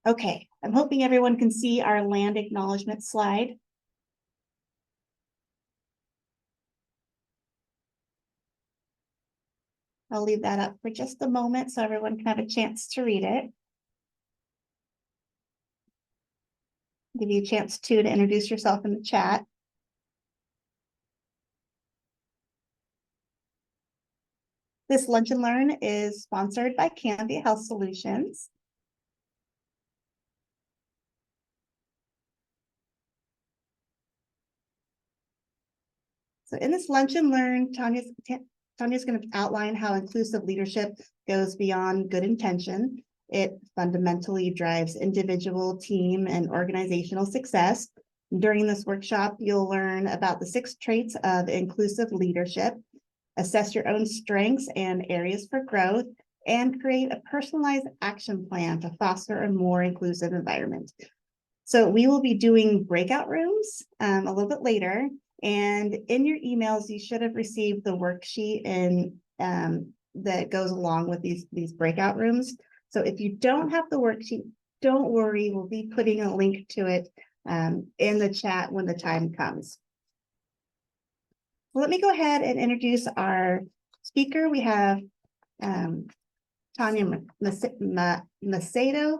Okay, I'm hoping everyone can see our land acknowledgement slide. I'll leave that up for just a moment so everyone can have a chance to read it. Give you a chance to introduce yourself in the chat. This Lunch and Learn is sponsored by Cambia Health Solutions. So in this Lunch and Learn, Tanya's going to outline how inclusive leadership goes beyond good intention. It fundamentally drives individual, team, and organizational success. During this workshop, you'll learn about the 6 traits of inclusive leadership, assess your own strengths and areas for growth, and create a personalized action plan to foster a more inclusive environment. So we will be doing breakout rooms a little bit later. And in your emails, you should have received the worksheet and that goes along with these breakout rooms. So if you don't have the worksheet, don't worry, we'll be putting a link to it in the chat when the time comes. Let me go ahead and introduce our speaker. We have Tanya Macedo.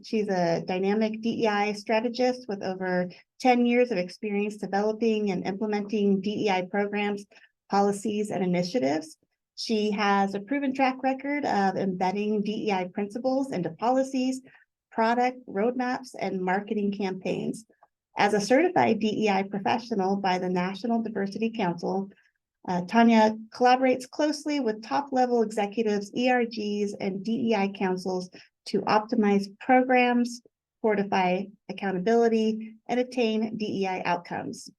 She's a dynamic DEI strategist with over 10 years of experience developing and implementing DEI programs, policies, and initiatives. She has a proven track record of embedding DEI principles into policies, product roadmaps, and marketing campaigns. As a certified DEI professional by the National Diversity Council, Tanya collaborates closely with top-level executives, ERGs, and DEI councils to optimize programs, fortify accountability, and attain DEI outcomes.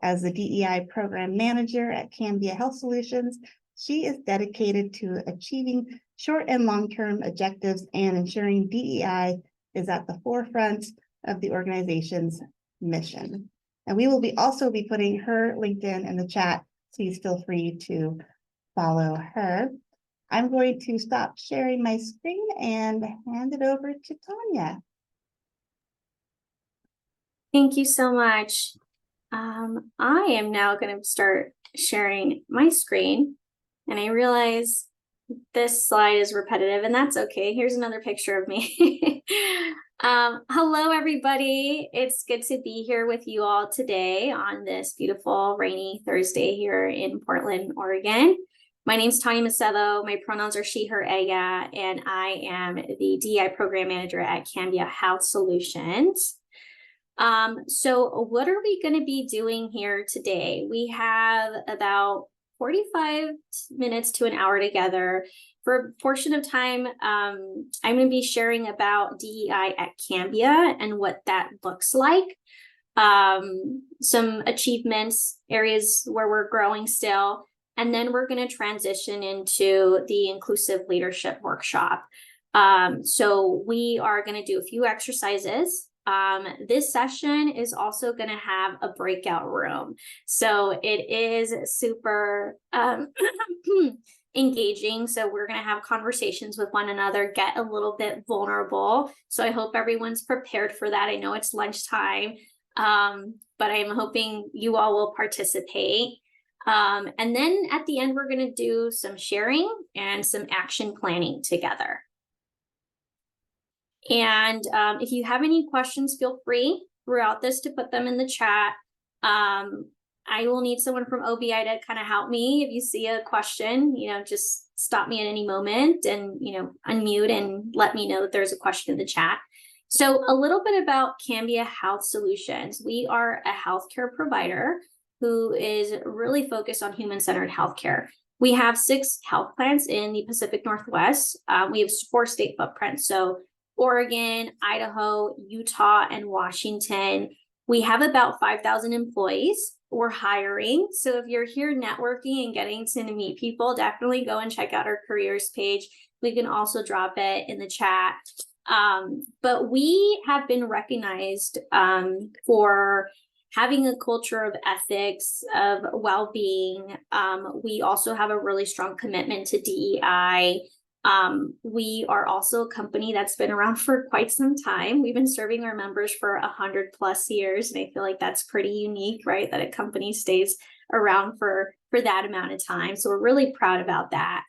As the DEI program manager at Cambia Health Solutions, she is dedicated to achieving short and long-term objectives and ensuring DEI is at the forefront of the organization's mission. And we will also be putting her LinkedIn in the chat. Please feel free to follow her. I'm going to stop sharing my screen and hand it over to Tanya. Thank you so much. I am now going to start sharing my screen, and I realize this slide is repetitive, and that's okay. Here's another picture of me. Hello, everybody. It's good to be here with you all today on this beautiful rainy Thursday here in Portland, Oregon. My name is Tanya Macedo. My pronouns are she, her, ella, and I am the DEI program manager at Cambia Health Solutions. So what are we going to be doing here today? We have about 45 minutes to an hour together. For a portion of time, I'm going to be sharing about DEI at Cambia and what that looks like. Some achievements, areas where we're growing still, and then we're going to transition into the inclusive leadership workshop. So we are going to do a few exercises. This session is also going to have a breakout room. So it is super engaging. So we're going to have conversations with one another, get a little bit vulnerable. So I hope everyone's prepared for that. I know it's lunchtime, but I'm hoping you all will participate. And then at the end, we're going to do some sharing and some action planning together. And if you have any questions, feel free throughout this to put them in the chat. I will need someone from OBI to kind of help me. If you see a question, just stop me at any moment and, unmute and let me know that there's a question in the chat. So a little bit about Cambia Health Solutions. We are a healthcare provider who is really focused on human-centered healthcare. We have 6 health plans in the Pacific Northwest. We have 4 state footprints. So Oregon, Idaho, Utah, and Washington. We have about 5,000 employees. We're hiring. So if you're here networking and getting to meet people, definitely go and check out our careers page. We can also drop it in the chat. But we have been recognized for having a culture of ethics, of well-being. We also have a really strong commitment to DEI. We are also a company that's been around for quite some time. We've been serving our members for 100+ years, and I feel like that's pretty unique, right? That a company stays around for that amount of time. So we're really proud about that.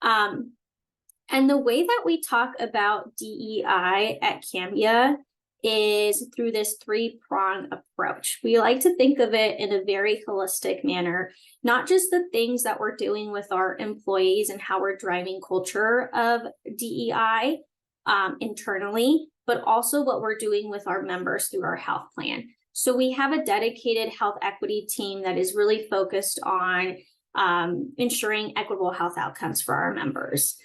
And the way that we talk about DEI at Cambia is through this 3-prong approach. We like to think of it in a very holistic manner, not just the things that we're doing with our employees and how we're driving culture of DEI internally, but also what we're doing with our members through our health plan. So we have a dedicated health equity team that is really focused on ensuring equitable health outcomes for our members.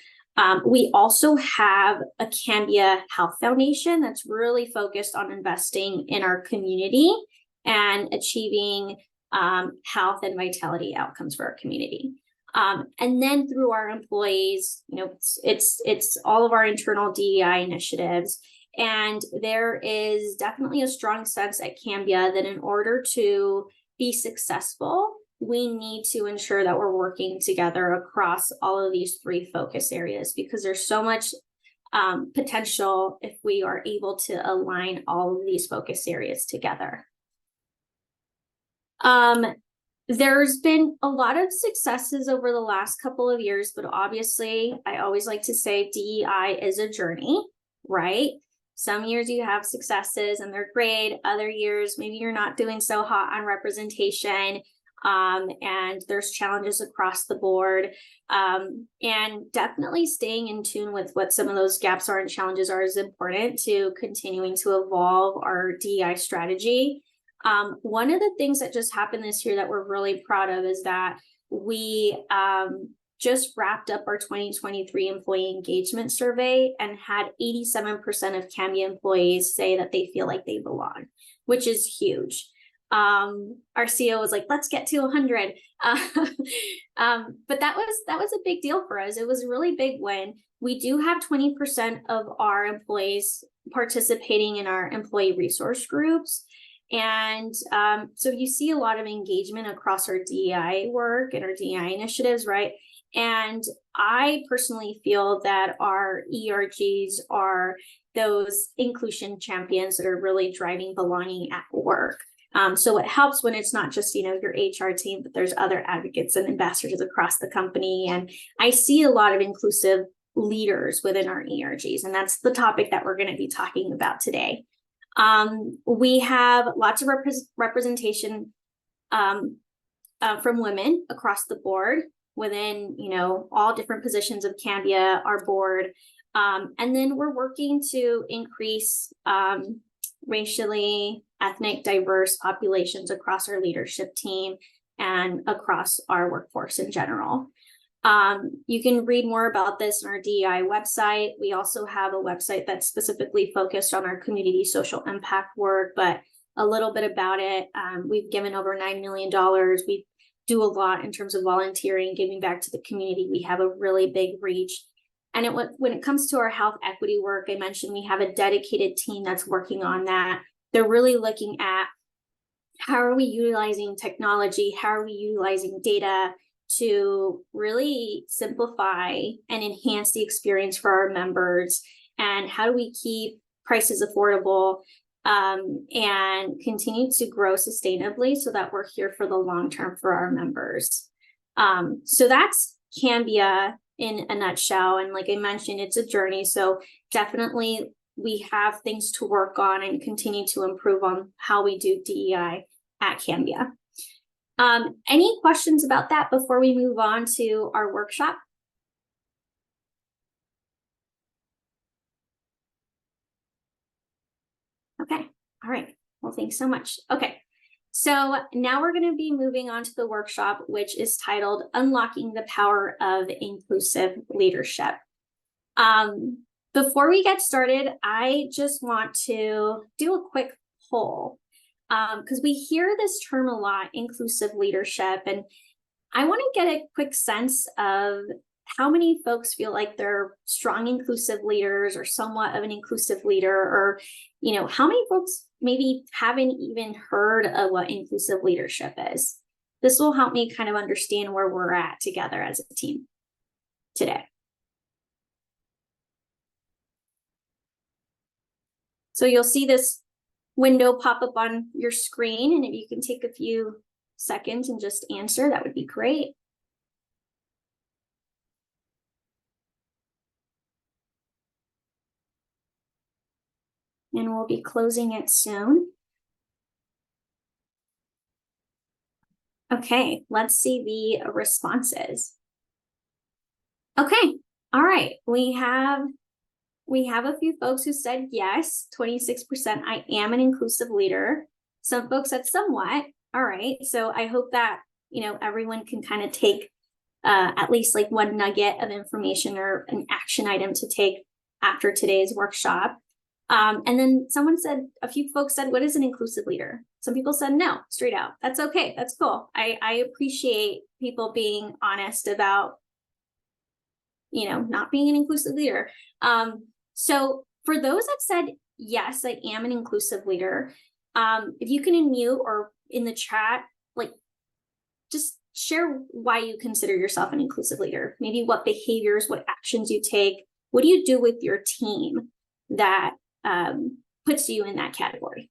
We also have a Cambia Health Foundation that's really focused on investing in our community and achieving health and vitality outcomes for our community. And then through our employees, it's all of our internal DEI initiatives. And there is definitely a strong sense at Cambia that in order to be successful, we need to ensure that we're working together across all of these 3 focus areas, because there's so much potential if we are able to align all of these focus areas together. There's been a lot of successes over the last couple of years, but obviously I always like to say DEI is a journey, right? Some years you have successes and they're great. Other years, maybe you're not doing so hot on representation. And there's challenges across the board, and definitely staying in tune with what some of those gaps are and challenges are is important to continuing to evolve our DEI strategy. One of the things that just happened this year that we're really proud of is that we just wrapped up our 2023 employee engagement survey and had 87% of Cambia employees say that they feel like they belong, which is huge. Our CEO was like, let's get to 100. But that was a big deal for us. It was a really big win. We do have 20% of our employees participating in our employee resource groups. And so you see a lot of engagement across our DEI work and our DEI initiatives, right? And I personally feel that our ERGs are those inclusion champions that are really driving belonging at work. So it helps when it's not just, your HR team, but there's other advocates and ambassadors across the company. And I see a lot of inclusive leaders within our ERGs, and that's the topic that we're going to be talking about today. We have lots of representation from women across the board within, all different positions of Cambia, our board. And then we're working to increase racially, ethnic, diverse populations across our leadership team and across our workforce in general. You can read more about this on our DEI website. We also have a website that's specifically focused on our community social impact work, but a little bit about it. We've given over $9 million. We do a lot in terms of volunteering, giving back to the community. We have a really big reach. And when it comes to our health equity work, I mentioned we have a dedicated team that's working on that. They're really looking at how are we utilizing technology? How are we utilizing data to really simplify and enhance the experience for our members? And how do we keep prices affordable and continue to grow sustainably so that we're here for the long term for our members? So that's Cambia in a nutshell. And like I mentioned, it's a journey. So definitely we have things to work on and continue to improve on how we do DEI at Cambia. Any questions about that before we move on to our workshop? Okay. All right. Well, thanks so much. Okay. So now we're going to be moving on to the workshop, which is titled Unlocking the Power of Inclusive Leadership. Before we get started, I just want to do a quick poll because we hear this term a lot, inclusive leadership, and I want to get a quick sense of how many folks feel like they're strong inclusive leaders or somewhat of an inclusive leader, or, how many folks maybe haven't even heard of what inclusive leadership is. This will help me kind of understand where we're at together as a team today. So you'll see this window pop up on your screen, and if you can take a few seconds and just answer, that would be great. And we'll be closing it soon. Okay, let's see the responses. Okay, all right, we have a few folks who said yes, 26%, I am an inclusive leader. Some folks said somewhat. All right, so I hope that, everyone can kind of take at least like one nugget of information or an action item to take after today's workshop. And then a few folks said, what is an inclusive leader? Some people said no, straight out. That's okay, that's cool. I appreciate people being honest about, not being an inclusive leader. So for those that said, yes, I am an inclusive leader, if you can unmute or in the chat, like just share why you consider yourself an inclusive leader, maybe what behaviors, what actions you take, what do you do with your team that puts you in that category?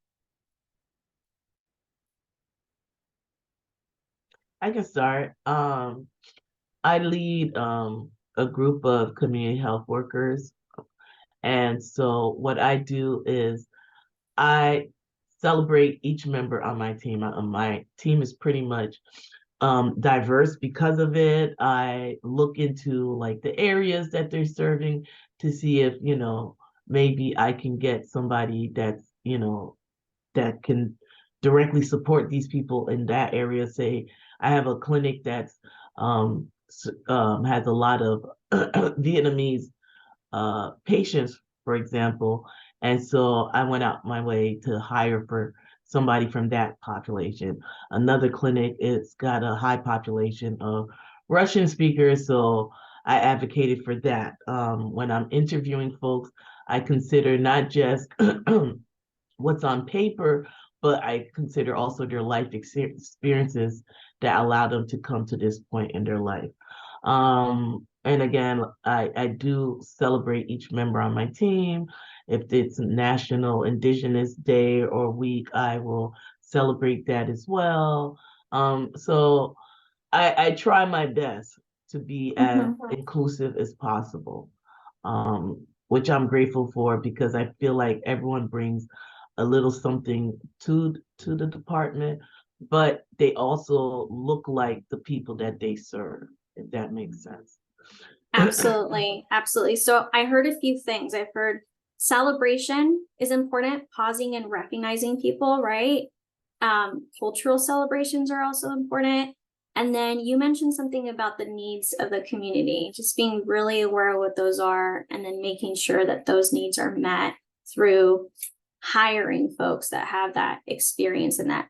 I can start. I lead a group of community health workers. And so what I do is I celebrate each member on my team. My team is pretty much diverse because of it. I look into like the areas that they're serving to see if, maybe I can get somebody that's, that can directly support these people in that area. Say I have a clinic that's has a lot of Vietnamese patients, for example. And so I went out my way to hire for somebody from that population. Another clinic, it's got a high population of Russian speakers, so I advocated for that. When I'm interviewing folks, I consider not just what's on paper, but I consider also their life experiences that allow them to come to this point in their life. And again, I do celebrate each member on my team. If it's National Indigenous Day or Week, I will celebrate that as well. So I try my best to be as inclusive as possible, which I'm grateful for because I feel like everyone brings a little something to the department, but they also look like the people that they serve, if that makes sense. Absolutely, absolutely. So I heard a few things. I've heard celebration is important, pausing and recognizing people, right? Cultural celebrations are also important. And then you mentioned something about the needs of the community, just being really aware of what those are, and then making sure that those needs are met through hiring folks that have that experience and that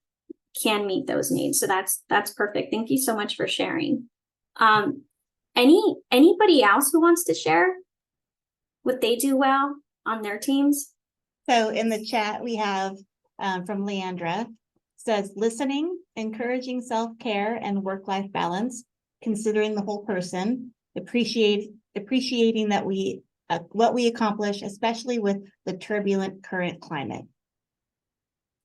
can meet those needs. So that's perfect. Thank you so much for sharing. Anybody else who wants to share what they do well on their teams? So in the chat, we have from Leandra, says listening, encouraging self-care and work-life balance, considering the whole person, appreciating that what we accomplish, especially with the turbulent current climate.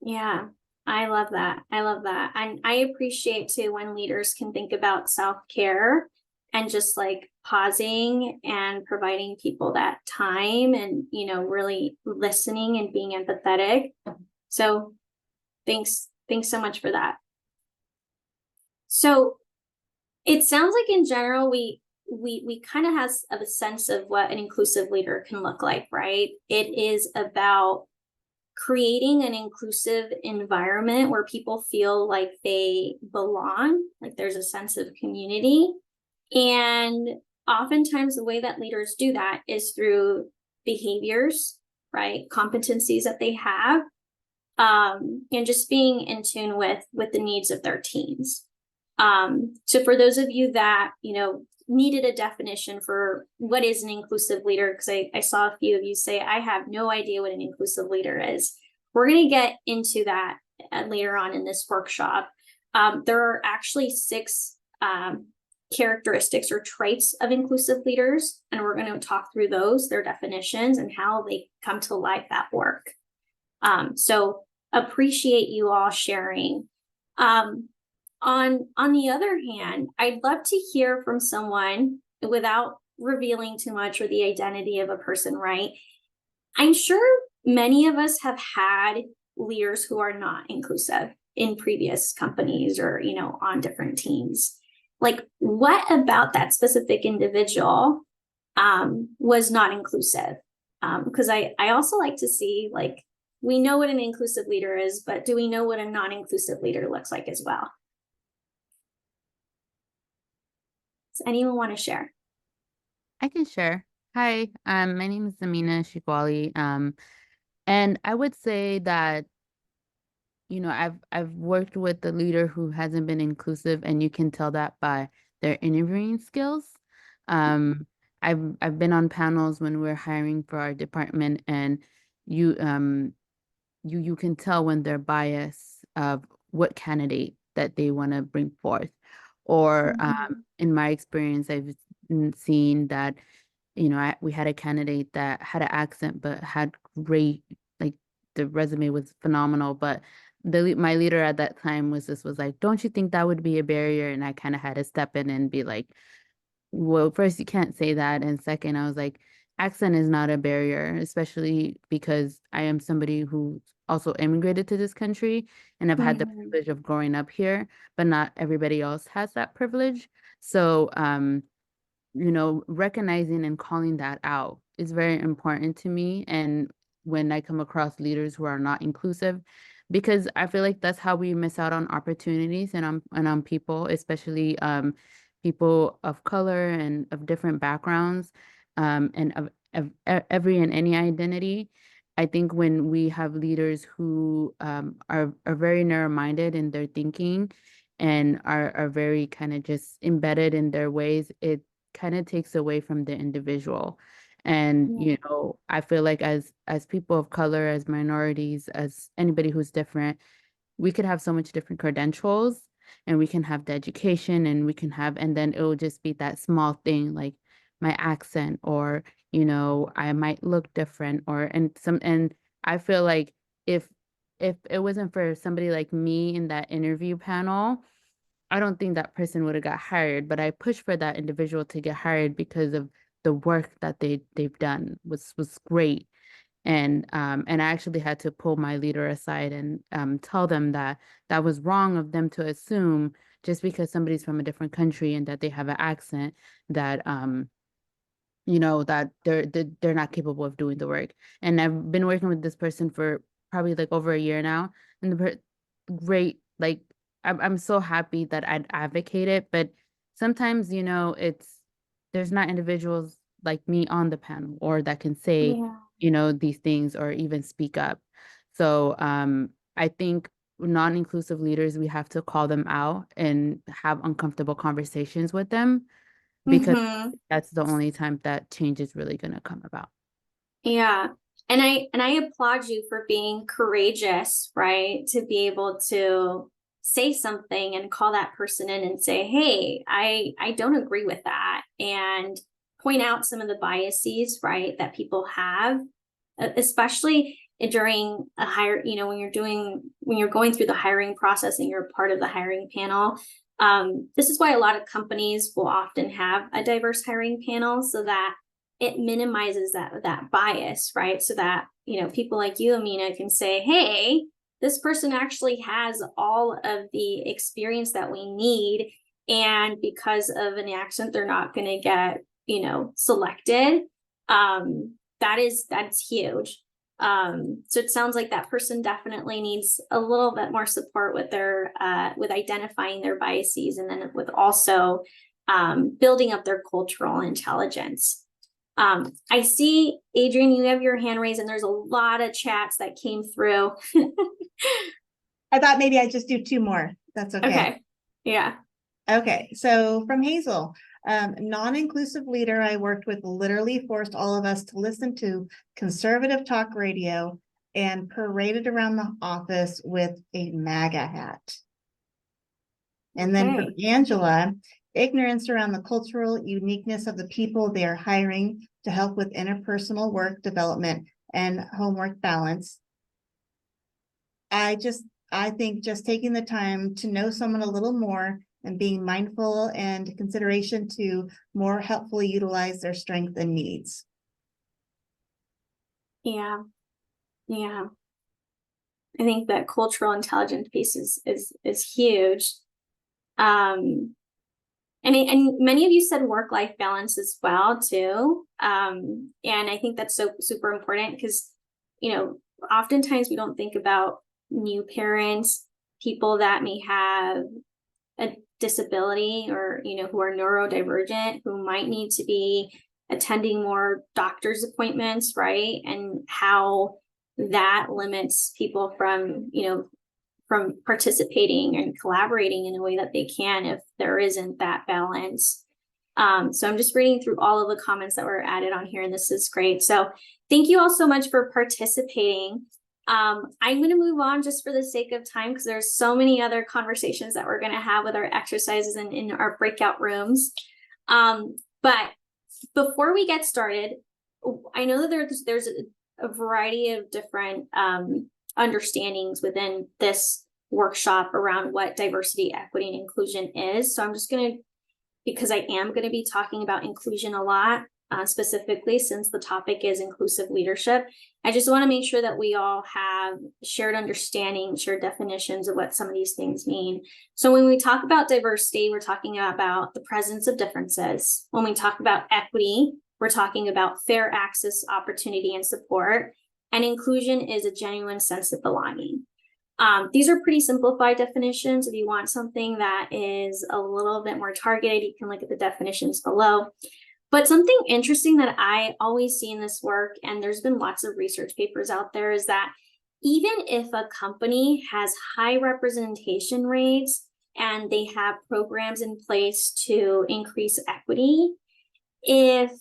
Yeah, I love that. I love that. And I appreciate too when leaders can think about self-care and just like pausing and providing people that time and, really listening and being empathetic. So thanks so much for that. So it sounds like in general, we kind of have a sense of what an inclusive leader can look like, right? It is about creating an inclusive environment where people feel like they belong, like there's a sense of community. And oftentimes the way that leaders do that is through behaviors, right? Competencies that they have, and just being in tune with the needs of their teams. So for those of you that, needed a definition for what is an inclusive leader, because I saw a few of you say, I have no idea what an inclusive leader is. We're going to get into that later on in this workshop. There are actually 6 characteristics or traits of inclusive leaders, and we're going to talk through those, their definitions, and how they come to life at work. So appreciate you all sharing. On the other hand, I'd love to hear from someone without revealing too much or the identity of a person, right? I'm sure many of us have had leaders who are not inclusive in previous companies or, on different teams. Like, what about that specific individual was not inclusive? Because I also like to see, like, we know what an inclusive leader is, but do we know what a non-inclusive leader looks like as well? Does anyone want to share? I can share. Hi, my name is Amina Shikwali. And I would say that, I've worked with a leader who hasn't been inclusive, and you can tell that by their interviewing skills. Um, I've been on panels when we're hiring for our department, and you you can tell when they're biased of what candidate that they want to bring forth. Or in my experience, I've seen that we had a candidate that had an accent but had great, like, the resume was phenomenal, but my leader at that time was like, don't you think that would be a barrier? And I kind of had to step in and be like, well, first, you can't say that. And second, I was like, accent is not a barrier, especially because I am somebody who also immigrated to this country, and I've had the privilege of growing up here, but not everybody else has that privilege. So, recognizing and calling that out is very important to me. And when I come across leaders who are not inclusive, because I feel like that's how we miss out on opportunities and on people, especially people of color and of different backgrounds, and of every and any identity. I think when we have leaders who are very narrow-minded in their thinking and are very kind of just embedded in their ways, it kind of takes away from the individual. And I feel like as people of color, as minorities, as anybody who's different, we could have so much different credentials, and we can have the education, and we can have, and then it will just be that small thing like my accent, or I might look different, and I feel like if it wasn't for somebody like me in that interview panel, I don't think that person would have got hired, but I pushed for that individual to get hired because of the work that they've done was great. And I actually had to pull my leader aside and tell them that that was wrong of them to assume just because somebody's from a different country and that they have an accent that that they're not capable of doing the work. And I've been working with this person for probably like over a year now, and great, like I'm so happy that I'd advocated, but sometimes there's not individuals like me on the panel or that can say these things or even speak up. So I think non-inclusive leaders, we have to call them out and have uncomfortable conversations with them, because that's the only time that change is really going to come about. Yeah. And I applaud you for being courageous, right? To be able to say something and call that person in and say, hey, I don't agree with that, and point out some of the biases, right, that people have, especially during a hire, when you're going through the hiring process and you're part of the hiring panel. This is why a lot of companies will often have a diverse hiring panel, so that it minimizes that bias, right? So that, people like you, Amina, can say, hey, this person actually has all of the experience that we need, and because of an accent, they're not going to get, selected. That's huge. So it sounds like that person definitely needs a little bit more support with their with identifying their biases, and then with also building up their cultural intelligence. I see, Adrian, you have your hand raised, and there's a lot of chats that came through. I thought maybe I'd just do two more. That's okay. Okay. Yeah. Okay. So from Hazel, non-inclusive leader I worked with literally forced all of us to listen to conservative talk radio and paraded around the office with a MAGA hat. And then from Angela, ignorance around the cultural uniqueness of the people they are hiring to help with interpersonal work development and homework balance. I think just taking the time to know someone a little more and being mindful and consideration to more helpfully utilize their strength and needs. Yeah. I think that cultural intelligence piece is huge. And many of you said work-life balance as well too. And I think that's so super important because, oftentimes we don't think about new parents, people that may have a disability or, who are neurodivergent, who might need to be attending more doctor's appointments, right? And how that limits people from participating and collaborating in a way that they can if there isn't that balance. So I'm just reading through all of the comments that were added on here, and this is great. So thank you all so much for participating. I'm going to move on just for the sake of time because there's so many other conversations that we're going to have with our exercises and in our breakout rooms. But before we get started, I know that there's a variety of different understandings within this workshop around what diversity, equity, and inclusion is. So I'm just going to, because I am going to be talking about inclusion a lot, specifically since the topic is inclusive leadership. I just want to make sure that we all have shared understanding, shared definitions of what some of these things mean. So when we talk about diversity, we're talking about the presence of differences. When we talk about equity, we're talking about fair access, opportunity, and support. And inclusion is a genuine sense of belonging. These are pretty simplified definitions. If you want something that is a little bit more targeted, you can look at the definitions below. But something interesting that I always see in this work, and there's been lots of research papers out there, is that even if a company has high representation rates and they have programs in place to increase equity, if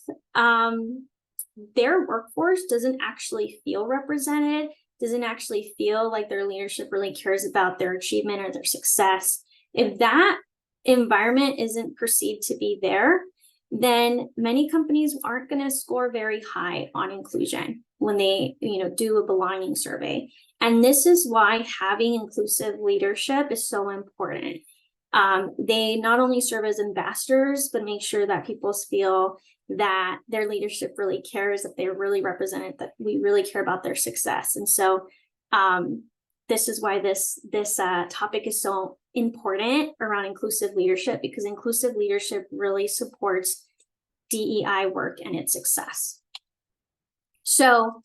their workforce doesn't actually feel represented, doesn't actually feel like their leadership really cares about their achievement or their success, if that environment isn't perceived to be there, then many companies aren't going to score very high on inclusion when they, do a belonging survey. And this is why having inclusive leadership is so important. They not only serve as ambassadors, but make sure that people feel that their leadership really cares, that they're really represented, that we really care about their success. And so this is why this topic is so important around inclusive leadership, because inclusive leadership really supports DEI work and its success. So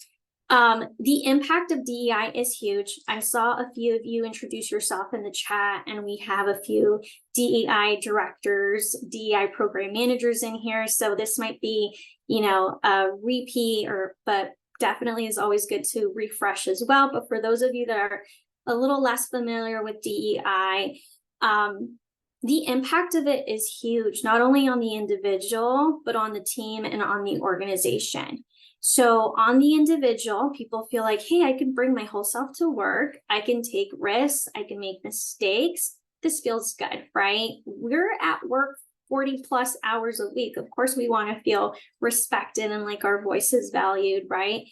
the impact of DEI is huge. I saw a few of you introduce yourself in the chat, and we have a few DEI directors, DEI program managers in here. So this might be, a repeat, but definitely is always good to refresh as well. But for those of you that are a little less familiar with DEI, the impact of it is huge, not only on the individual, but on the team and on the organization. So on the individual, people feel like, hey, I can bring my whole self to work. I can take risks. I can make mistakes. This feels good, right? We're at work 40 plus hours a week. Of course, we want to feel respected and like our voice is valued, right?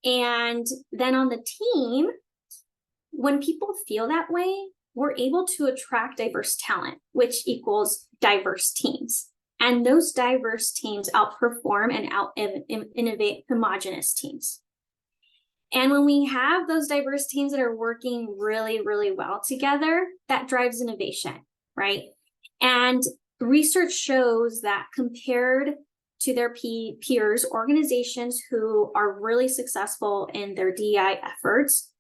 And then on the team, when people feel that way, we're able to attract diverse talent, which equals diverse teams. And those diverse teams outperform and out-innovate homogenous teams. And when we have those diverse teams that are working really, really well together, that drives innovation, right? And research shows that compared to their peers, organizations who are really successful in their DEI efforts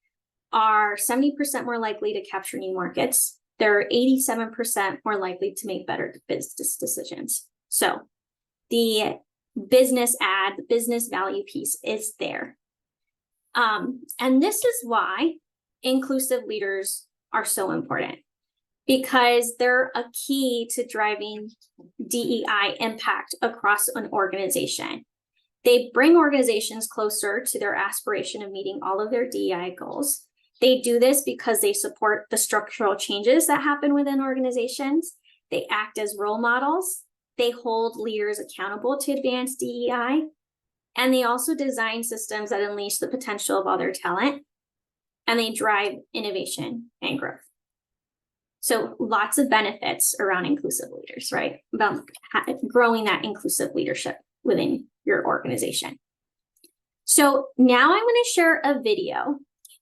are 70% more likely to capture new markets. They're 87% more likely to make better business decisions. So the business value piece is there. And this is why inclusive leaders are so important, because they're a key to driving DEI impact across an organization. They bring organizations closer to their aspiration of meeting all of their DEI goals. They do this because they support the structural changes that happen within organizations. They act as role models. They hold leaders accountable to advance DEI. And they also design systems that unleash the potential of other talent. and they drive innovation and growth. So lots of benefits around inclusive leaders, right? About growing that inclusive leadership within your organization. So now I'm going to share a video,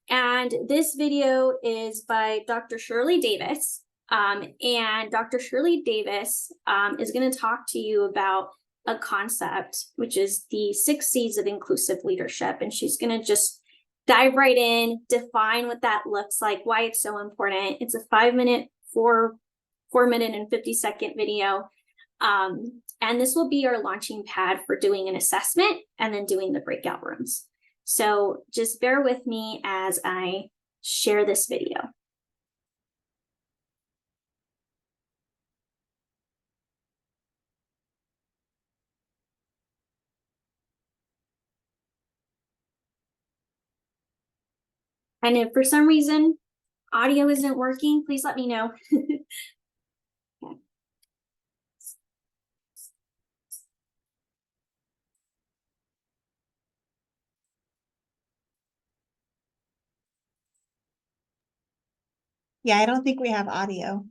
and this video is by Dr. Shirley Davis. And Dr. Shirley Davis is going to talk to you about a concept, which is the 6 C's of inclusive leadership. And she's going to just dive right in, define what that looks like, why it's so important. It's a 5-minute, 4-minute and 50-second video. And this will be your launching pad for doing an assessment and then doing the breakout rooms. So just bear with me as I share this video. And if for some reason audio isn't working, please let me know. Okay. Yeah, I don't think we have audio.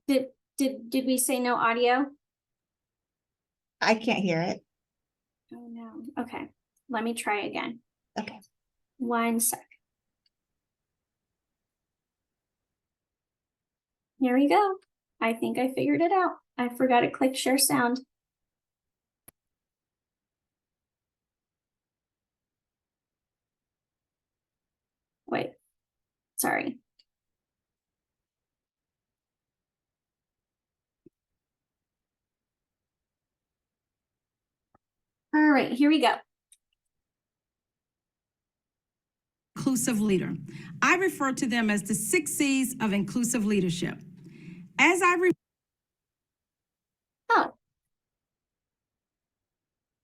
Did we say no audio? I can't hear it. Oh no. Okay. Let me try again. Okay. 1 sec. Here we go. I think I figured it out. I forgot to click share sound. Wait, sorry. All right, here we go. Inclusive leader. I refer to them as the 6 C's of inclusive leadership. As I Oh.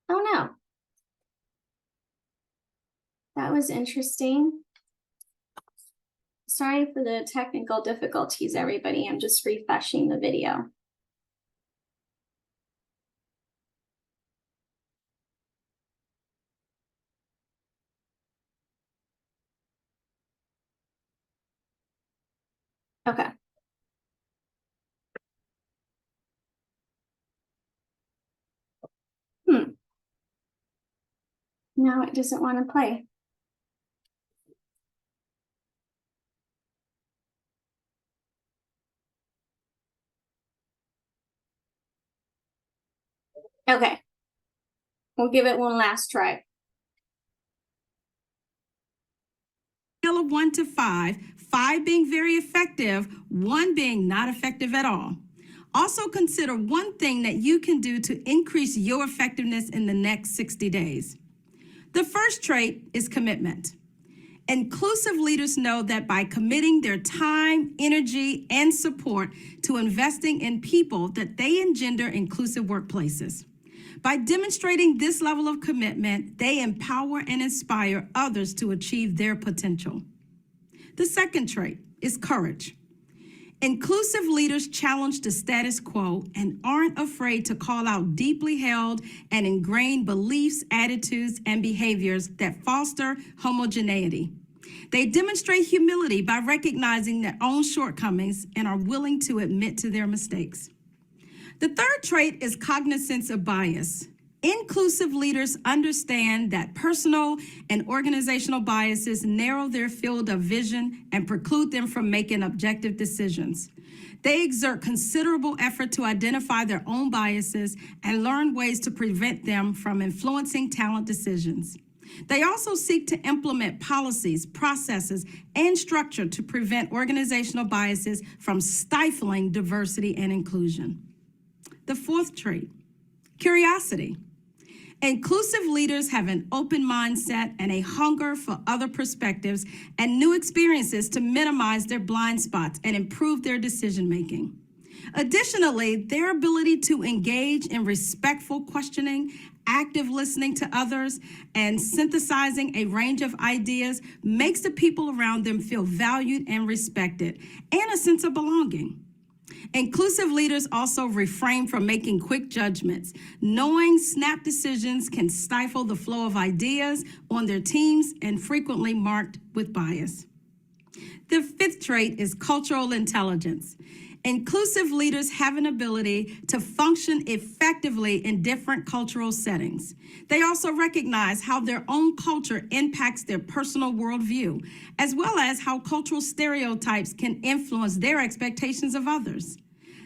Oh no. That was interesting. Sorry for the technical difficulties, everybody. I'm just refreshing the video. Okay. Now it doesn't want to play. Okay. We'll give it one last try. scale of 1 to 5, 5 being very effective, 1 being not effective at all. Also consider one thing that you can do to increase your effectiveness in the next 60 days. The first trait is commitment. Inclusive leaders know that by committing their time, energy, and support to investing in people, that they engender inclusive workplaces. By demonstrating this level of commitment, they empower and inspire others to achieve their potential. The second trait is courage. Inclusive leaders challenge the status quo and aren't afraid to call out deeply held and ingrained beliefs, attitudes, and behaviors that foster homogeneity. They demonstrate humility by recognizing their own shortcomings and are willing to admit to their mistakes. The third trait is cognizance of bias. Inclusive leaders understand that personal and organizational biases narrow their field of vision and preclude them from making objective decisions. They exert considerable effort to identify their own biases and learn ways to prevent them from influencing talent decisions. They also seek to implement policies, processes, and structure to prevent organizational biases from stifling diversity and inclusion. The fourth trait, curiosity. Inclusive leaders have an open mindset and a hunger for other perspectives and new experiences to minimize their blind spots and improve their decision-making. Additionally, their ability to engage in respectful questioning, active listening to others, and synthesizing a range of ideas makes the people around them feel valued and respected, and a sense of belonging. Inclusive leaders also refrain from making quick judgments, knowing snap decisions can stifle the flow of ideas on their teams and frequently marked with bias. The fifth trait is cultural intelligence. Inclusive leaders have an ability to function effectively in different cultural settings. They also recognize how their own culture impacts their personal worldview, as well as how cultural stereotypes can influence their expectations of others.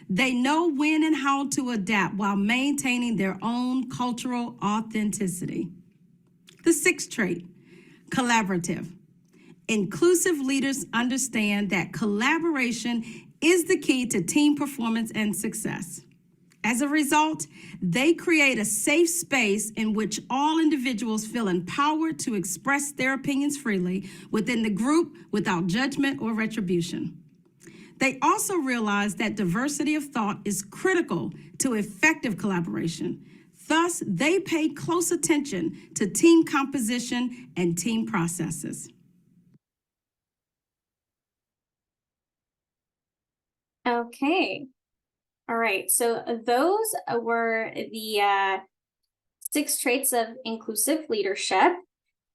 They know when and how to adapt while maintaining their own cultural authenticity. The sixth trait, collaborative. Inclusive leaders understand that collaboration is the key to team performance and success. As a result, they create a safe space in which all individuals feel empowered to express their opinions freely within the group without judgment or retribution. They also realize that diversity of thought is critical to effective collaboration. Thus, they pay close attention to team composition and team processes. Okay. All right. So those were the 6 traits of inclusive leadership.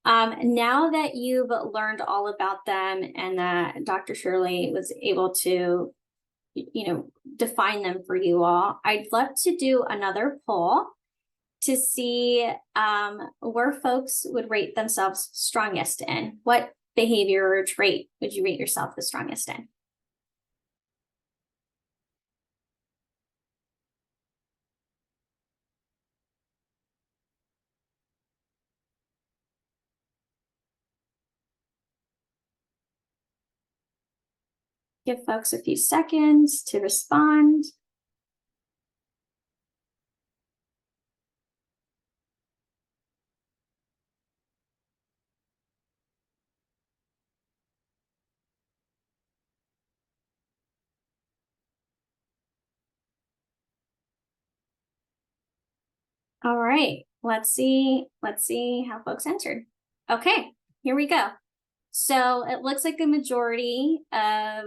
Now that you've learned all about them and that Dr. Shirley was able to, define them for you all, I'd love to do another poll to see where folks would rate themselves strongest in. What behavior or trait would you rate yourself the strongest in? Give folks a few seconds to respond. All right, let's see how folks answered. Okay, here we go. So it looks like a majority of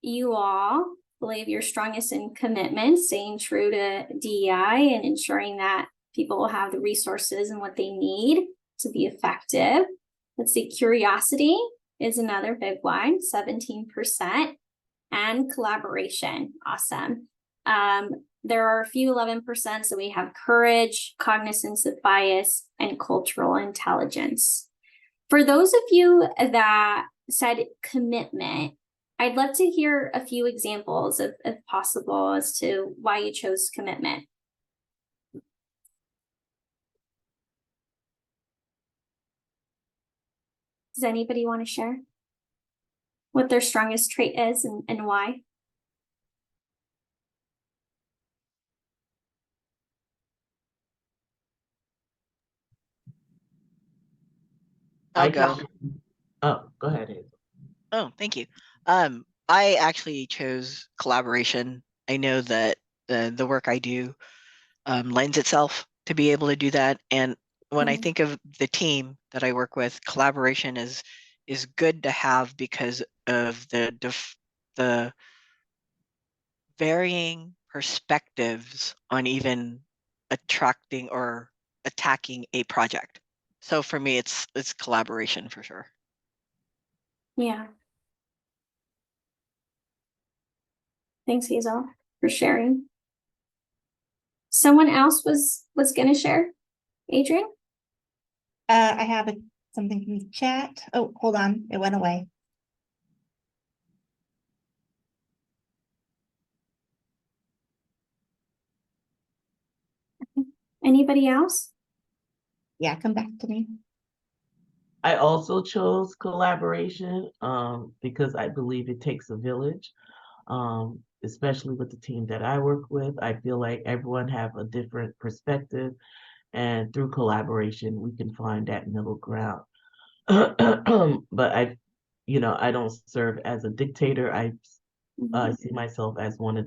you all believe you're strongest in commitment, staying true to DEI and ensuring that people will have the resources and what they need to be effective. Let's see, curiosity is another big one, 17%, and collaboration, awesome. There are a few 11%, so we have courage, cognizance of bias, and cultural intelligence. For those of you that said commitment, I'd love to hear a few examples if possible as to why you chose commitment. Does anybody want to share what their strongest trait is and why? I'll go. Oh, go ahead, Hazel. Oh, thank you. I actually chose collaboration. I know that the work I do lends itself to be able to do that. And when I think of the team that I work with, collaboration is good to have because of the varying perspectives on even attracting or attacking a project. So for me, it's collaboration for sure. Yeah. Thanks, Hazel, for sharing. Someone else was going to share? Adrian? I have something from the chat. Oh, hold on, it went away. Anybody else? Yeah, come back to me. I also chose collaboration because I believe it takes a village, especially with the team that I work with. I feel like everyone have a different perspective, and through collaboration, we can find that middle ground. But I don't serve as a dictator. I see myself as one of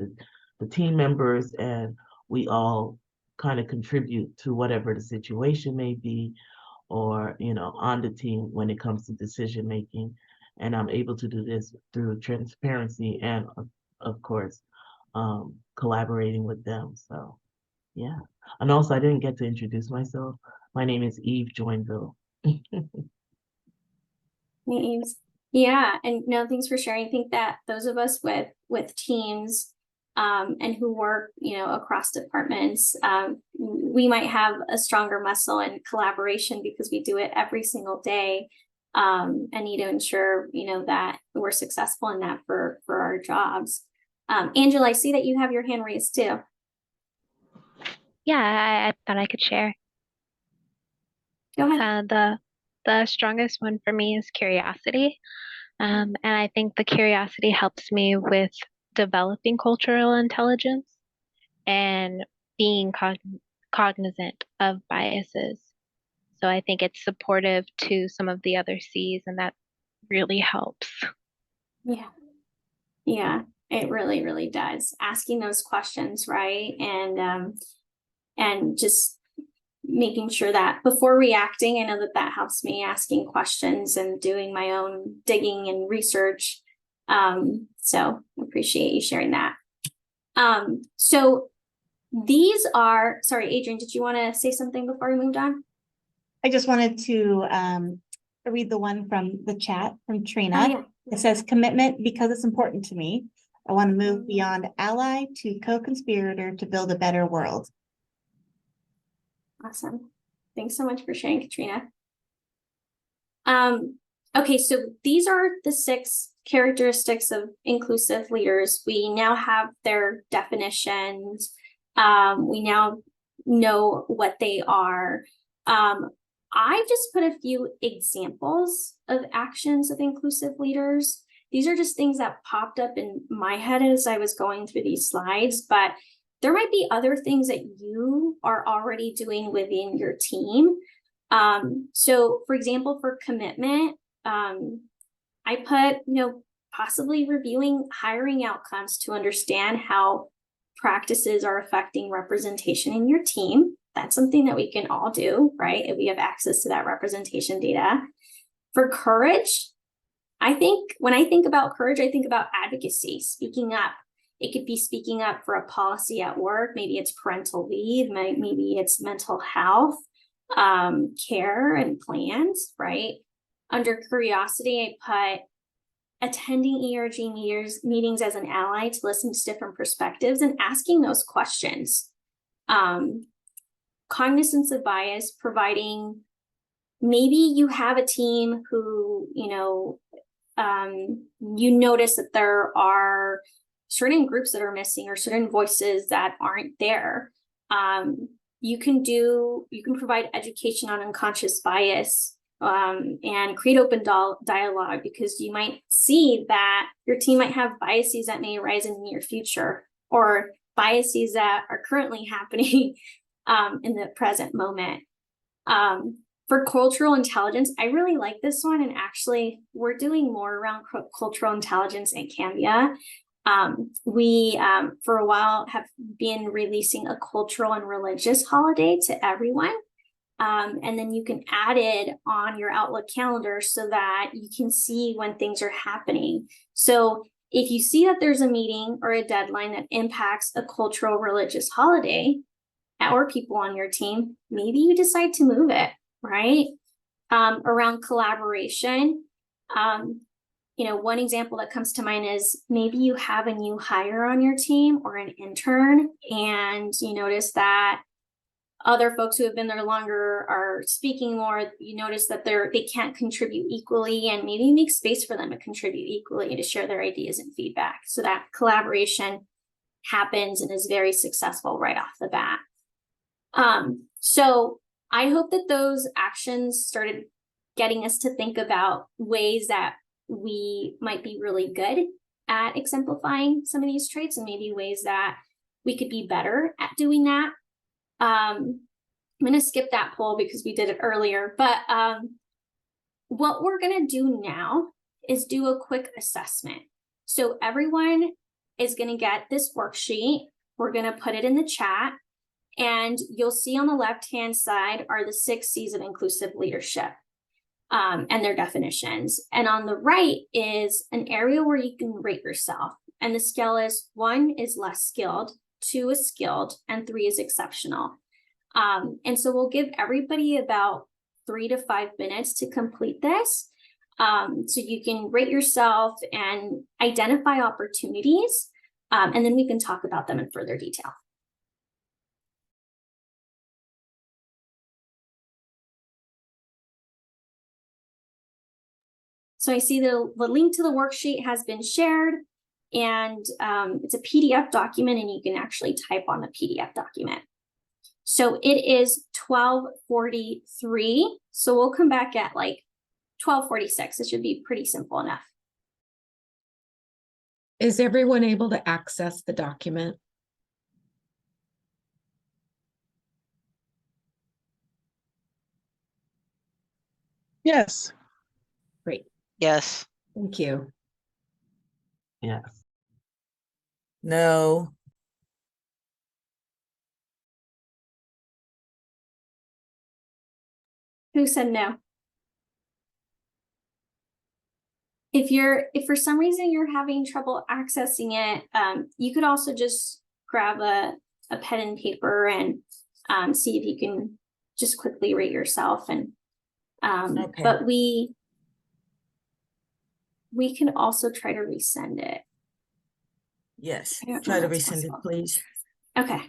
the team members, and we all kind of contribute to whatever the situation may be, or on the team when it comes to decision making. And I'm able to do this through transparency and of course collaborating with them. So yeah. And also I didn't get to introduce myself. My name is Eve Joinville. Names. Yeah, and no, thanks for sharing. I think that those of us with teams and who work, across departments, we might have a stronger muscle in collaboration because we do it every single day, and need to ensure, that we're successful in that for our jobs. Angela, I see that you have your hand raised too. Yeah, I thought I could share. Go ahead. The strongest one for me is curiosity. And I think the curiosity helps me with developing cultural intelligence and being cognizant of biases. So I think it's supportive to some of the other C's, and that really helps. Yeah. Yeah, it really, really does. Asking those questions, right? And just making sure that before reacting, I know that helps me, asking questions and doing my own digging and research. So appreciate you sharing that. So these are, sorry, Adrian, did you want to say something before we moved on? I just wanted to read the one from the chat from Trina. Oh, yeah. It says commitment because it's important to me. I want to move beyond ally to co-conspirator to build a better world. Awesome. Thanks so much for sharing, Katrina. Okay, so these are the 6 characteristics of inclusive leaders. We now have their definitions. We now know what they are. I've just put a few examples of actions of inclusive leaders. These are just things that popped up in my head as I was going through these slides, but there might be other things that you are already doing within your team. So for example, for commitment, I put, possibly reviewing hiring outcomes to understand how practices are affecting representation in your team. That's something that we can all do, right? If we have access to that representation data. For courage, I think when I think about courage, I think about advocacy, speaking up. It could be speaking up for a policy at work. Maybe it's parental leave, maybe it's mental health, care and plans, right? Under curiosity, I put attending ERG meetings as an ally to listen to different perspectives and asking those questions. Cognizance of bias, providing, maybe you have a team who, you notice that there are certain groups that are missing or certain voices that aren't there. You can provide education on unconscious bias, and create open dialogue, because you might see that your team might have biases that may arise in the near future, or biases that are currently happening in the present moment. For cultural intelligence, I really like this one, and actually we're doing more around cultural intelligence in Cambia. We for a while have been releasing a cultural and religious holiday to everyone. And then you can add it on your Outlook calendar so that you can see when things are happening. So if you see that there's a meeting or a deadline that impacts a cultural religious holiday or people on your team, maybe you decide to move it, right? Around collaboration, one example that comes to mind is maybe you have a new hire on your team or an intern, and you notice that other folks who have been there longer are speaking more. You notice that they can't contribute equally, and maybe make space for them to contribute equally, to share their ideas and feedback, so that collaboration happens and is very successful right off the bat. So I hope that those actions started getting us to think about ways that we might be really good at exemplifying some of these traits, and maybe ways that we could be better at doing that. I'm going to skip that poll because we did it earlier, but what we're going to do now is do a quick assessment. So everyone is going to get this worksheet. We're going to put it in the chat, and you'll see on the left-hand side are the 6 C's of inclusive leadership, and their definitions. And on the right is an area where you can rate yourself. And the scale is 1 is less skilled, 2 is skilled, and 3 is exceptional. And so we'll give everybody about 3 to 5 minutes to complete this. So you can rate yourself and identify opportunities, and then we can talk about them in further detail. So I see the link to the worksheet has been shared, and it's a PDF document, and you can actually type on the PDF document. So it is 12:43. So we'll come back at like 12:46. It should be pretty simple enough. Is everyone able to access the document? Yes. Great, Yes. thank you. Yes. No. Who said no? If for some reason you're having trouble accessing it, you could also just grab a pen and paper and see if you can just quickly rate yourself. And Okay. but we can also try to resend it. Yes. I don't Try know to if that's resend it, possible. please. Okay.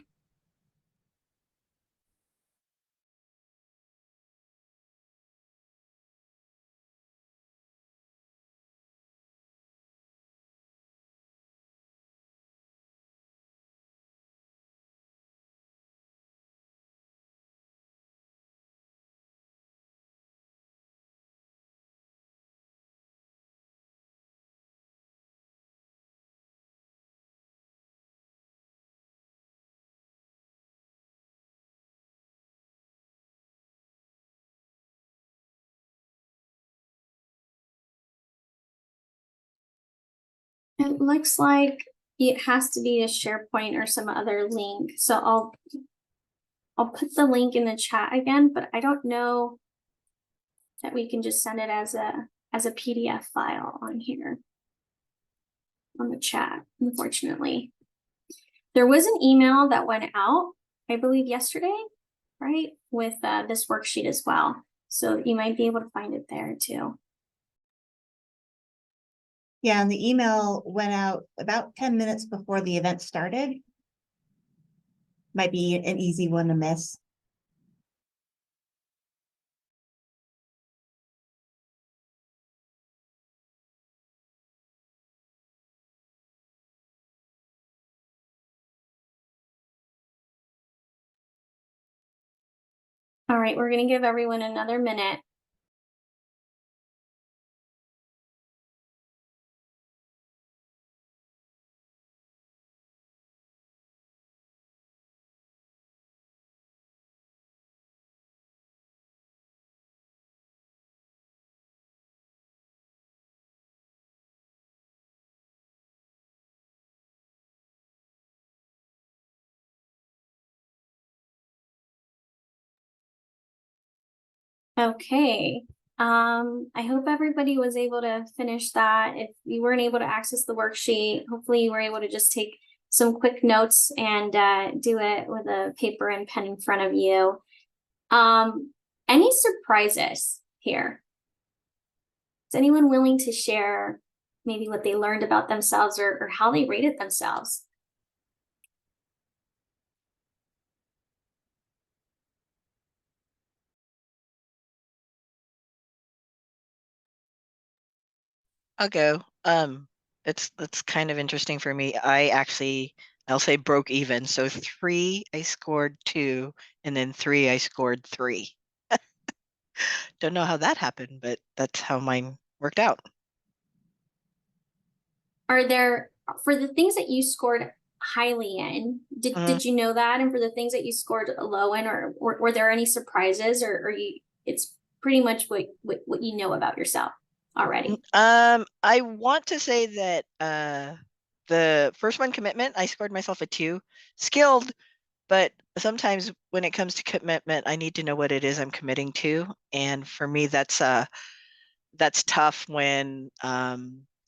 It looks like it has to be a SharePoint or some other link. So I'll put the link in the chat again, but I don't know that we can just send it as a PDF file on here on the chat, unfortunately. There was an email that went out, I believe yesterday, right? With this worksheet as well. So you might be able to find it there too. Yeah, and the email went out about 10 minutes before the event started. Might be an easy one to miss. All right, we're gonna give everyone another minute. Okay, I hope everybody was able to finish that. If you weren't able to access the worksheet, hopefully you were able to just take some quick notes and do it with a paper and pen in front of you. Any surprises here? Is anyone willing to share maybe what they learned about themselves or how they rated themselves? I'll go. It's kind of interesting for me. I'll say broke even. So 3, I scored 2, and then 3, I scored 3. Don't know how that happened, but that's how mine worked out. Are there, for the things that you scored highly in, did you know that? And for the things that you scored low in, or were there any surprises, or it's pretty much what you know about yourself already? I want to say that the first one, commitment, I scored myself a 2. Skilled, but sometimes when it comes to commitment, I need to know what it is I'm committing to. And for me, that's tough when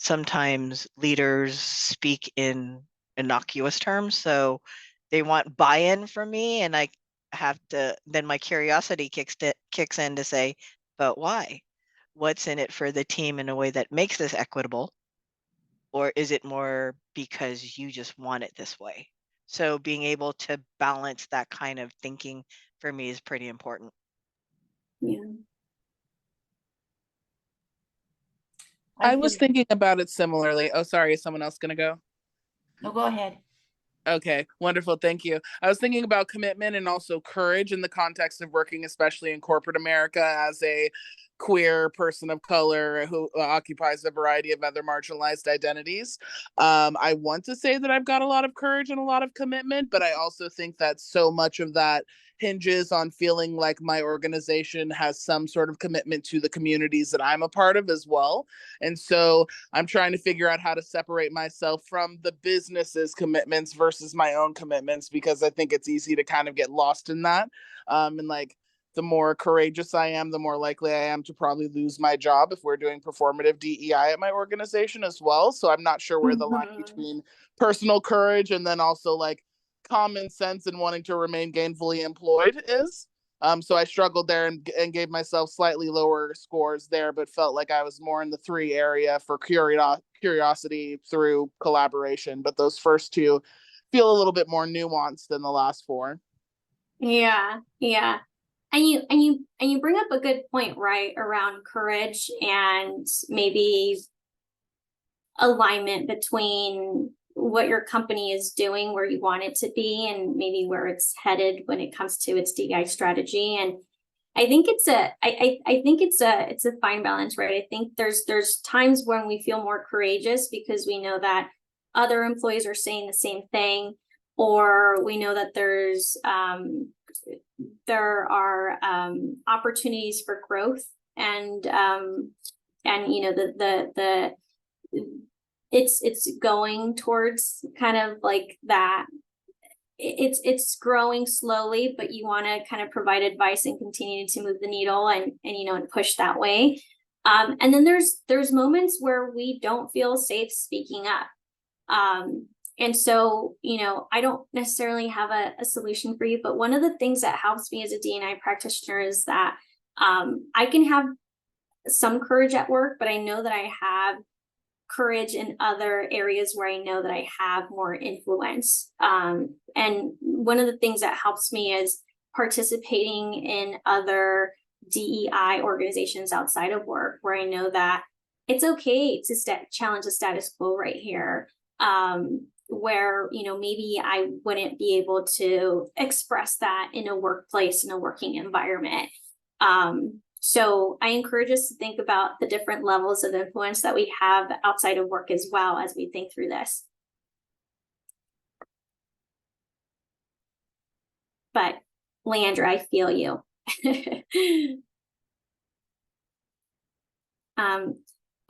sometimes leaders speak in innocuous terms. So they want buy-in from me, and I have to, then my curiosity kicks in to say, but why? What's in it for the team in a way that makes this equitable? Or is it more because you just want it this way? So being able to balance that kind of thinking for me is pretty important. Yeah. I was thinking about it similarly. Oh, sorry, is someone else gonna go? No, go ahead. Okay, wonderful. Thank you. I was thinking about commitment and also courage in the context of working, especially in corporate America, as a queer person of color who occupies a variety of other marginalized identities. I want to say that I've got a lot of courage and a lot of commitment, but I also think that so much of that hinges on feeling like my organization has some sort of commitment to the communities that I'm a part of as well. And so I'm trying to figure out how to separate myself from the business's commitments versus my own commitments, because I think it's easy to kind of get lost in that. And like, the more courageous I am, the more likely I am to probably lose my job if we're doing performative DEI at my organization as well. So I'm not sure where the line between personal courage and then also like common sense and wanting to remain gainfully employed is. So I struggled there and gave myself slightly lower scores there, but felt like I was more in the 3 area for curiosity through collaboration. But those first 2 feel a little bit more nuanced than the last 4. Yeah, yeah. And you bring up a good point, right, around courage and maybe alignment between what your company is doing, where you want it to be, and maybe where it's headed when it comes to its DEI strategy. And I think it's a fine balance, right? I think there's times when we feel more courageous because we know that other employees are saying the same thing, or we know that there are opportunities for growth, and you know it's going towards kind of like that. It's growing slowly, but you want to kind of provide advice and continue to move the needle and you know, and push that way. And then there's moments where we don't feel safe speaking up. And so, you know, I don't necessarily have a solution for you, but one of the things that helps me as a D&I practitioner is that I can have some courage at work, but I know that I have courage in other areas where I know that I have more influence. And one of the things that helps me is participating in other DEI organizations outside of work, where I know that it's okay to challenge the status quo right here. Where, you know, maybe I wouldn't be able to express that in a workplace, in a working environment. So I encourage us to think about the different levels of influence that we have outside of work as well as we think through this. But Leandra, I feel you.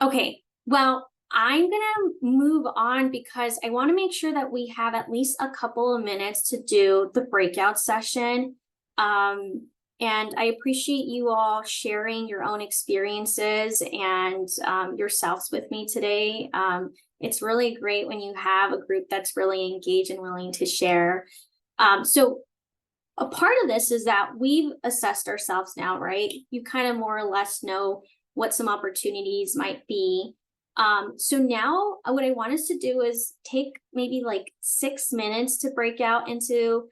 Okay, well, I'm gonna move on because I want to make sure that we have at least a couple of minutes to do the breakout session. And I appreciate you all sharing your own experiences and yourselves with me today. It's really great when you have a group that's really engaged and willing to share. So a part of this is that we've assessed ourselves now, right? You kind of more or less know what some opportunities might be. So now what I want us to do is take maybe like 6 minutes to break out into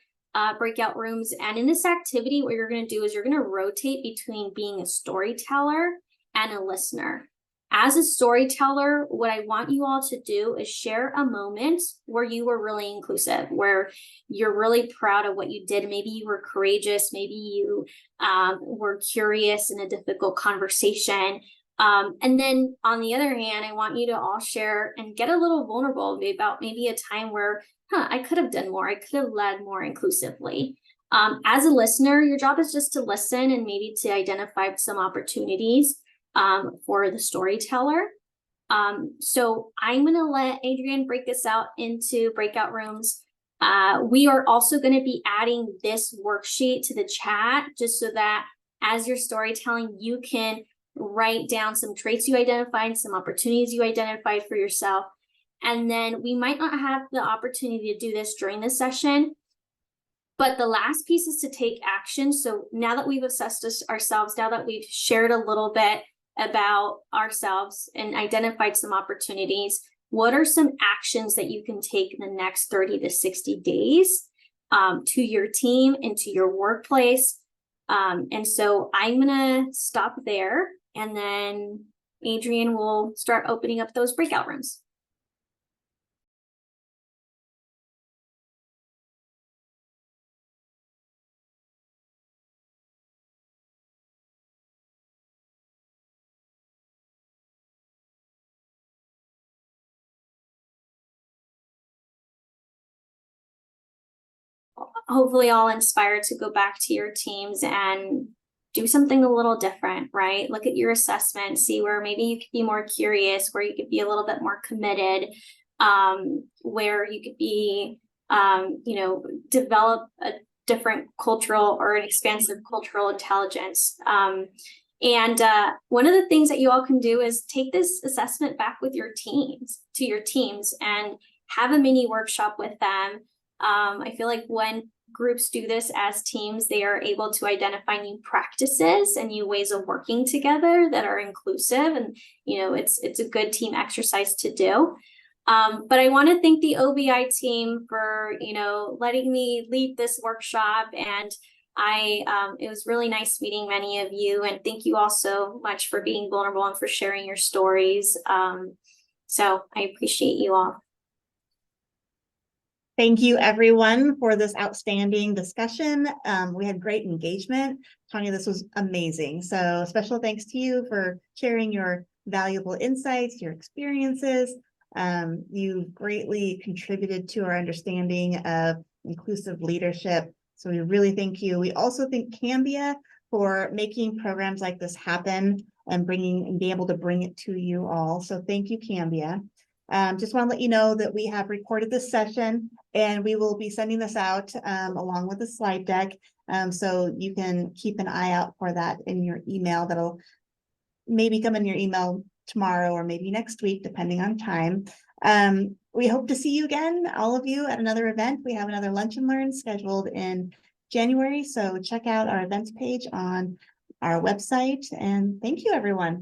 breakout rooms. And in this activity, what you're going to do is you're going to rotate between being a storyteller and a listener. As a storyteller, what I want you all to do is share a moment where you were really inclusive, where you're really proud of what you did. Maybe you were courageous, maybe you were curious in a difficult conversation. And then on the other hand, I want you to all share and get a little vulnerable about maybe a time where, I could have done more. I could have led more inclusively. As a listener, your job is just to listen and maybe to identify some opportunities for the storyteller. So I'm going to let Adrienne break this out into breakout rooms. We are also going to be adding this worksheet to the chat just so that as you're storytelling, you can write down some traits you identified, some opportunities you identified for yourself. And then we might not have the opportunity to do this during this session, but the last piece is to take action. So now that we've assessed ourselves, now that we've shared a little bit about ourselves and identified some opportunities, what are some actions that you can take in the next 30 to 60 days to your team and to your workplace? And so I'm gonna stop there, and then Adrian will start opening up those breakout rooms. Hopefully all inspired to go back to your teams and do something a little different, right? Look at your assessment, see where maybe you could be more curious, where you could be a little bit more committed, where you could be, develop a different cultural or an expansive cultural intelligence. And one of the things that you all can do is take this assessment back with your teams, and have a mini workshop with them. I feel like when groups do this as teams, they are able to identify new practices and new ways of working together that are inclusive. And, it's a good team exercise to do. But I want to thank the OBI team for, letting me lead this workshop. And it was really nice meeting many of you. And thank you all so much for being vulnerable and for sharing your stories. So I appreciate you all. Thank you, everyone, for this outstanding discussion. We had great engagement. Tanya, this was amazing. So special thanks to you for sharing your valuable insights, your experiences. You've greatly contributed to our understanding of inclusive leadership. So we really thank you. We also thank Cambia for making programs like this happen and being able to bring it to you all. So thank you, Cambia. Just want to let you know that we have recorded this session and we will be sending this out along with the slide deck. So you can keep an eye out for that in your email. That'll maybe come in your email tomorrow or maybe next week, depending on time. We hope to see you again, all of you, at another event. We have another Lunch and Learn scheduled in January. So check out our events page on our website. And thank you, everyone.